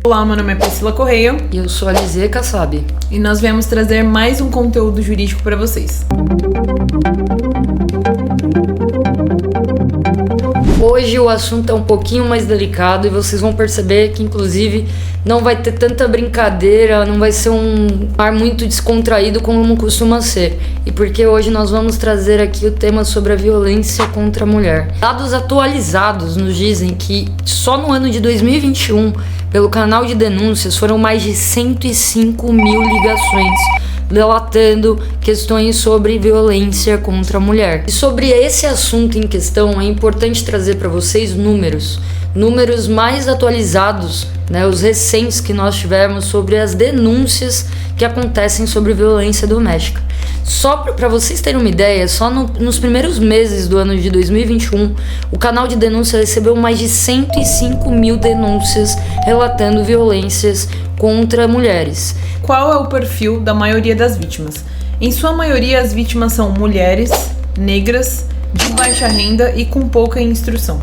Olá, meu nome é Priscila Correia. E eu sou a Lizê Kassab. E nós viemos trazer mais um conteúdo jurídico para vocês. Hoje o assunto é um pouquinho mais delicado e vocês vão perceber que, inclusive, não vai ter tanta brincadeira, não vai ser um ar muito descontraído como costuma ser. E porque hoje nós vamos trazer aqui o tema sobre a violência contra a mulher. Dados atualizados nos dizem que só no ano de 2021, pelo canal de denúncias, foram mais de 105 mil ligações relatando questões sobre violência contra a mulher. E sobre esse assunto em questão, é importante trazer para vocês números mais atualizados, os recentes que nós tivemos sobre as denúncias que acontecem sobre violência doméstica. Só para vocês terem uma ideia, só nos primeiros meses do ano de 2021, o canal de denúncia recebeu mais de 105 mil denúncias relatando violências contra mulheres. Qual é o perfil da maioria das vítimas? Em sua maioria, as vítimas são mulheres, negras, de baixa renda e com pouca instrução.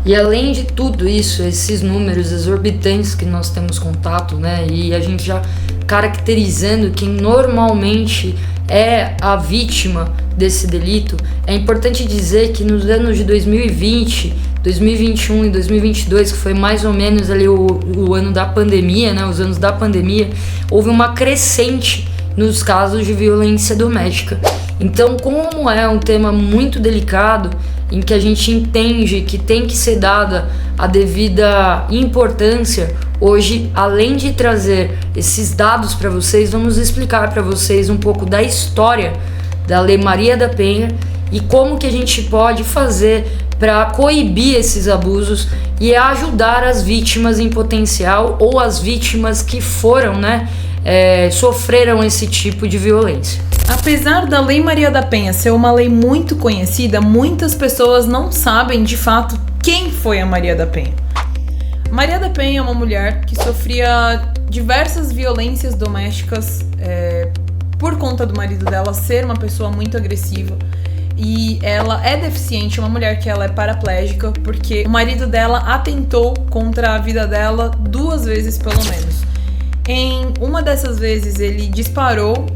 E além de tudo isso, esses números exorbitantes que nós temos contato, e a gente já caracterizando quem normalmente é a vítima desse delito, é importante dizer que nos anos de 2020, 2021 e 2022, que foi mais ou menos ali o ano da pandemia, os anos da pandemia, houve uma crescente nos casos de violência doméstica. Então, como é um tema muito delicado, em que a gente entende que tem que ser dada a devida importância, hoje, além de trazer esses dados para vocês, vamos explicar para vocês um pouco da história da Lei Maria da Penha e como que a gente pode fazer para coibir esses abusos e ajudar as vítimas em potencial ou as vítimas que foram, sofreram esse tipo de violência. Apesar da Lei Maria da Penha ser uma lei muito conhecida, muitas pessoas não sabem de fato quem foi a Maria da Penha. Maria da Penha é uma mulher que sofria diversas violências domésticas por conta do marido dela ser uma pessoa muito agressiva. E ela é deficiente, uma mulher que ela é paraplégica, porque o marido dela atentou contra a vida dela 2 vezes pelo menos. Em uma dessas vezes ele disparou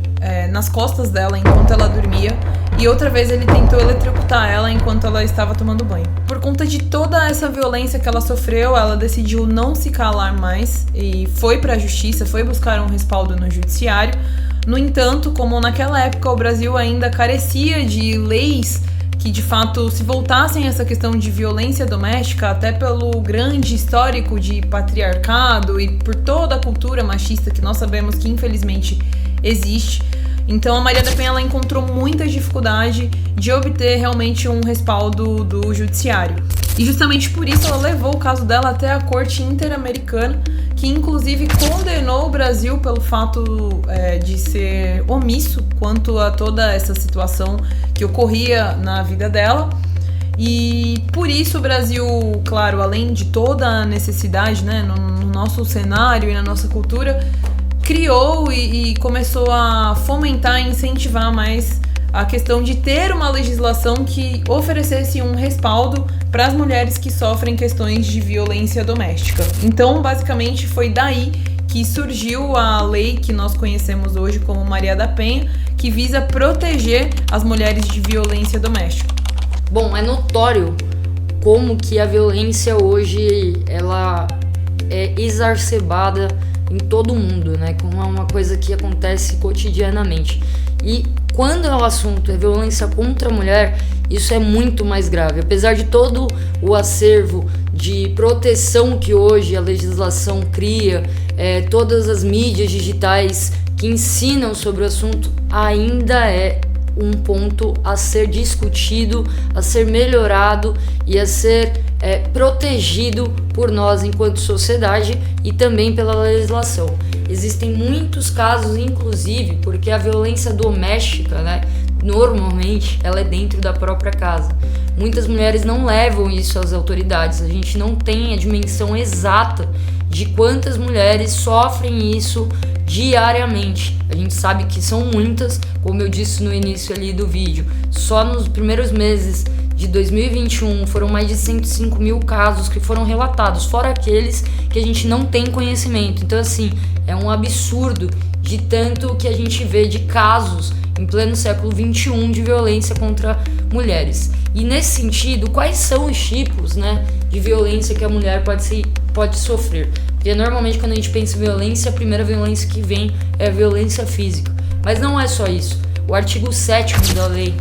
nas costas dela enquanto ela dormia, e outra vez ele tentou eletrocutar ela enquanto ela estava tomando banho. Por conta de toda essa violência que ela sofreu, ela decidiu não se calar mais e foi para a justiça, foi buscar um respaldo no judiciário. No entanto, como naquela época o Brasil ainda carecia de leis que de fato se voltassem a essa questão de violência doméstica, até pelo grande histórico de patriarcado e por toda a cultura machista que nós sabemos que infelizmente existe, então a Maria da Penha ela encontrou muita dificuldade de obter realmente um respaldo do judiciário. E justamente por isso ela levou o caso dela até a Corte Interamericana, que inclusive condenou o Brasil pelo fato de ser omisso quanto a toda essa situação que ocorria na vida dela. E por isso o Brasil, claro, além de toda a necessidade no nosso cenário e na nossa cultura, criou e começou a fomentar e incentivar mais a questão de ter uma legislação que oferecesse um respaldo para as mulheres que sofrem questões de violência doméstica. Então, basicamente, foi daí que surgiu a lei que nós conhecemos hoje como Maria da Penha, que visa proteger as mulheres de violência doméstica. Bom, é notório como que a violência hoje ela é exacerbada em todo o mundo, como é uma coisa que acontece cotidianamente. E quando o assunto é violência contra a mulher, isso é muito mais grave. Apesar de todo o acervo de proteção que hoje a legislação cria, todas as mídias digitais que ensinam sobre o assunto, ainda é um ponto a ser discutido, a ser melhorado e a ser protegido por nós enquanto sociedade e também pela legislação. Existem muitos casos, inclusive, porque a violência doméstica, normalmente, ela é dentro da própria casa. Muitas mulheres não levam isso às autoridades. A gente não tem a dimensão exata de quantas mulheres sofrem isso diariamente. A gente sabe que são muitas, como eu disse no início ali do vídeo. Só nos primeiros meses de 2021 foram mais de 105 mil casos que foram relatados, fora aqueles que a gente não tem conhecimento. Então, assim, é um absurdo de tanto que a gente vê de casos em pleno século XXI de violência contra mulheres. E nesse sentido, quais são os tipos, né, de violência que a mulher pode sofrer? Porque normalmente quando a gente pensa em violência, a primeira violência que vem é a violência física. Mas não é só isso. O artigo 7º da Lei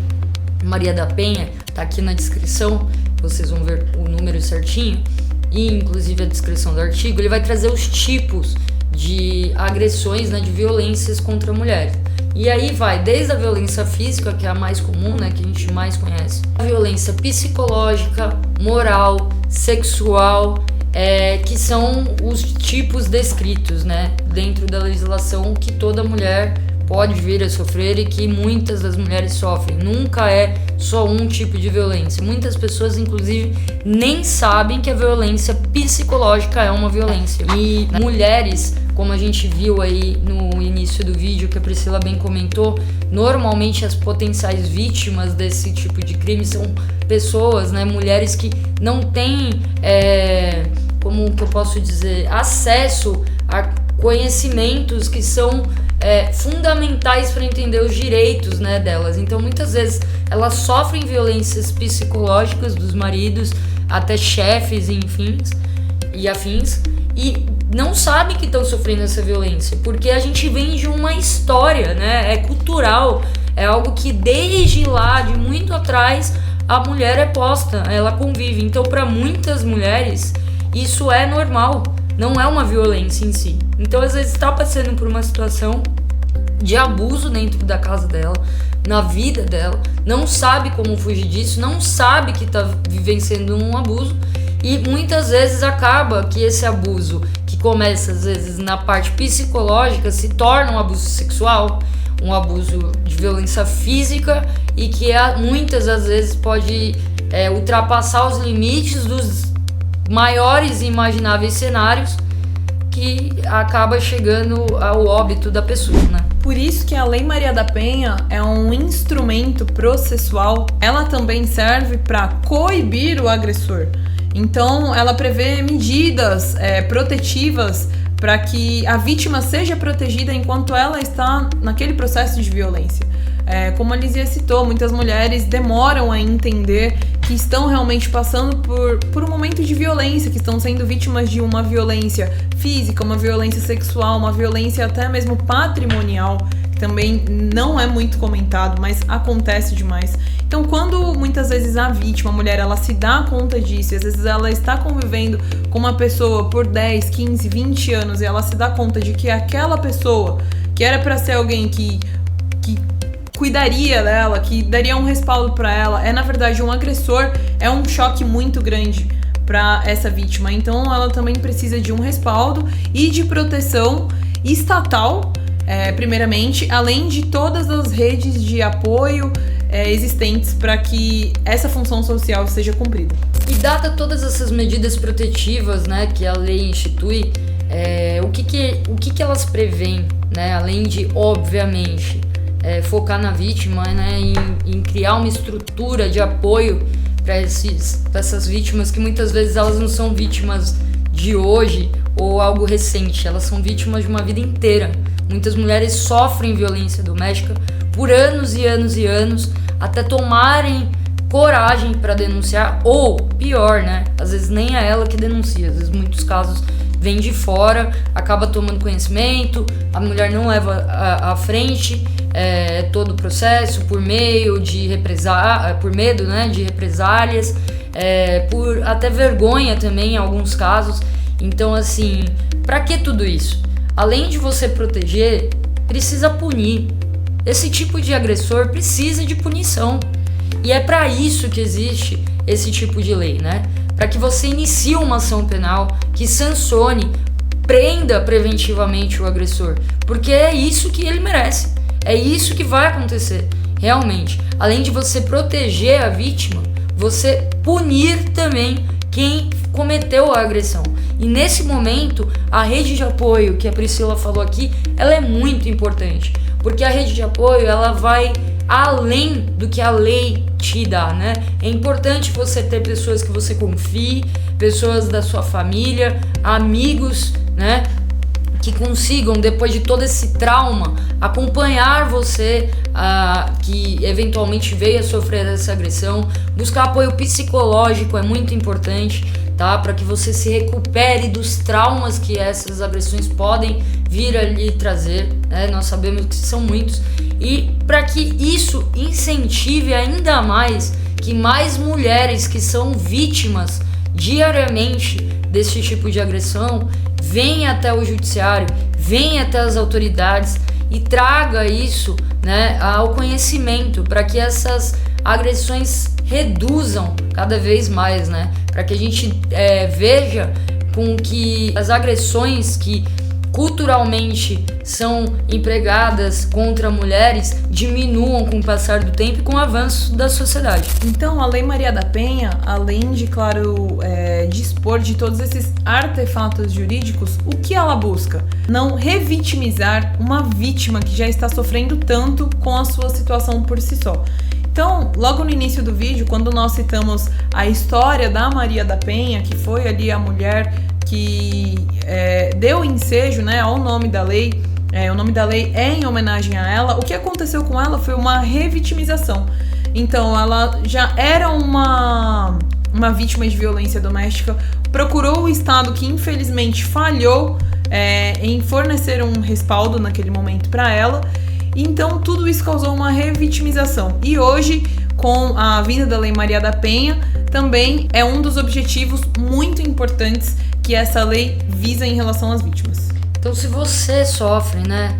Maria da Penha, tá aqui na descrição, vocês vão ver o número certinho, e inclusive a descrição do artigo, ele vai trazer os tipos de agressões, né, de violências contra mulheres. E aí vai desde a violência física, que é a mais comum, né, que a gente mais conhece, a violência psicológica, moral, sexual, que são os tipos descritos, né, dentro da legislação que toda mulher pode vir a sofrer e que muitas das mulheres sofrem. Nunca é só um tipo de violência. Muitas pessoas, inclusive, nem sabem que a violência psicológica é uma violência. E mulheres, como a gente viu aí no início do vídeo, que a Priscila bem comentou, normalmente as potenciais vítimas desse tipo de crime são pessoas, né, mulheres que não têm, como que eu posso dizer, acesso a conhecimentos que são fundamentais para entender os direitos, né, delas. Então, muitas vezes, elas sofrem violências psicológicas dos maridos, até chefes, enfim, e afins, e não sabem que estão sofrendo essa violência, porque a gente vem de uma história, né, é cultural, é algo que desde lá, de muito atrás, a mulher é posta, ela convive. Então, para muitas mulheres, isso é normal, não é uma violência em si. Então, às vezes, está passando por uma situação de abuso dentro da casa dela, na vida dela, não sabe como fugir disso, não sabe que está vivenciando um abuso, e muitas vezes acaba que esse abuso, que começa às vezes na parte psicológica, se torna um abuso sexual, um abuso de violência física, e que muitas das vezes pode ultrapassar os limites dos maiores e imagináveis cenários, que acaba chegando ao óbito da pessoa, né? Por isso que a Lei Maria da Penha é um instrumento processual. Ela também serve para coibir o agressor. Então, ela prevê medidas protetivas para que a vítima seja protegida enquanto ela está naquele processo de violência. Como a Lizia citou, muitas mulheres demoram a entender que estão realmente passando por um momento de violência, que estão sendo vítimas de uma violência física, uma violência sexual, uma violência até mesmo patrimonial, que também não é muito comentado, mas acontece demais. Então, quando muitas vezes a vítima, a mulher, ela se dá conta disso, e às vezes ela está convivendo com uma pessoa por 10, 15, 20 anos, e ela se dá conta de que aquela pessoa, que era para ser alguém que cuidaria dela, que daria um respaldo para ela, na verdade um agressor, é um choque muito grande para essa vítima. Então ela também precisa de um respaldo e de proteção estatal, primeiramente, além de todas as redes de apoio existentes para que essa função social seja cumprida. E dada todas essas medidas protetivas, né, que a lei institui, o que elas prevêem, né, além de, obviamente, focar na vítima, né, em criar uma estrutura de apoio para essas vítimas, que muitas vezes elas não são vítimas de hoje ou algo recente, elas são vítimas de uma vida inteira. Muitas mulheres sofrem violência doméstica por anos e anos e anos, até tomarem coragem para denunciar, ou pior, né, às vezes nem é ela que denuncia, às vezes muitos casos vem de fora, acaba tomando conhecimento, a mulher não leva à frente todo o processo por meio de por medo, né, de represálias, por até vergonha também em alguns casos. Então, assim, para que tudo isso? Além de você proteger, precisa punir. Esse tipo de agressor precisa de punição. E é para isso que existe esse tipo de lei, né? Para que você inicie uma ação penal que sancione, prenda preventivamente o agressor. Porque é isso que ele merece. É isso que vai acontecer, realmente. Além de você proteger a vítima, você punir também quem cometeu a agressão. E nesse momento, a rede de apoio que a Priscila falou aqui, ela é muito importante. Porque a rede de apoio, ela vai além do que a lei te dá, né? É importante você ter pessoas que você confie, pessoas da sua família, amigos, né? Que consigam, depois de todo esse trauma, acompanhar você, que eventualmente veio a sofrer essa agressão. Buscar apoio psicológico é muito importante, tá? Para que você se recupere dos traumas que essas agressões podem vir a lhe trazer, né? Nós sabemos que são muitos. E para que isso incentive ainda mais que mais mulheres que são vítimas diariamente desse tipo de agressão venha até o judiciário, venha até as autoridades e traga isso, né, ao conhecimento, para que essas agressões reduzam cada vez mais, né, para que a gente veja com que as agressões que culturalmente são empregadas contra mulheres diminuam com o passar do tempo e com o avanço da sociedade. Então, a Lei Maria da Penha, além de, claro, dispor de todos esses artefatos jurídicos, o que ela busca? Não revitimizar uma vítima que já está sofrendo tanto com a sua situação por si só. Então, logo no início do vídeo, quando nós citamos a história da Maria da Penha, que foi ali a mulher que deu ensejo, né, ao nome da lei, o nome da lei é em homenagem a ela, o que aconteceu com ela foi uma revitimização. Então, ela já era uma vítima de violência doméstica, procurou o Estado, que infelizmente falhou em fornecer um respaldo naquele momento para ela. Então, tudo isso causou uma revitimização. E hoje, com a vinda da Lei Maria da Penha, também é um dos objetivos muito importantes que essa lei visa em relação às vítimas. Então, se você sofre, né,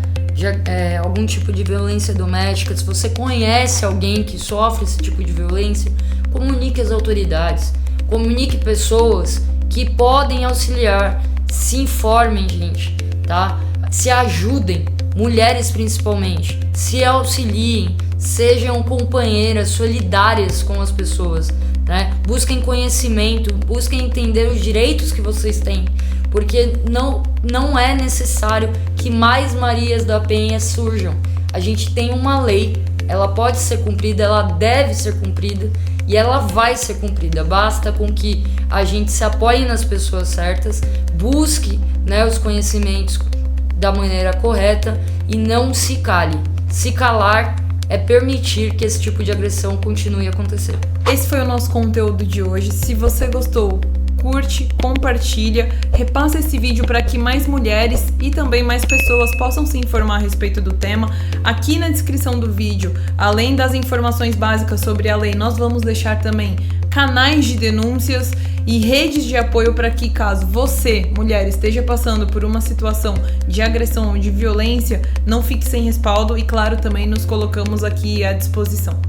algum tipo de violência doméstica, se você conhece alguém que sofre esse tipo de violência, comunique às autoridades, comunique pessoas que podem auxiliar, se informem, gente, tá? Se ajudem, mulheres principalmente, se auxiliem, sejam companheiras solidárias com as pessoas, né? Busquem conhecimento, busquem entender os direitos que vocês têm, porque não é necessário que mais Marias da Penha surjam. A gente tem uma lei, ela pode ser cumprida, ela deve ser cumprida e ela vai ser cumprida. Basta com que a gente se apoie nas pessoas certas, busque, né, os conhecimentos da maneira correta e não se cale. Se calar é permitir que esse tipo de agressão continue a acontecer. Esse foi o nosso conteúdo de hoje. Se você gostou, curte, compartilha, repassa esse vídeo para que mais mulheres e também mais pessoas possam se informar a respeito do tema. Aqui na descrição do vídeo, além das informações básicas sobre a lei, nós vamos deixar também canais de denúncias e redes de apoio para que, caso você, mulher, esteja passando por uma situação de agressão ou de violência, não fique sem respaldo e, claro, também nos colocamos aqui à disposição.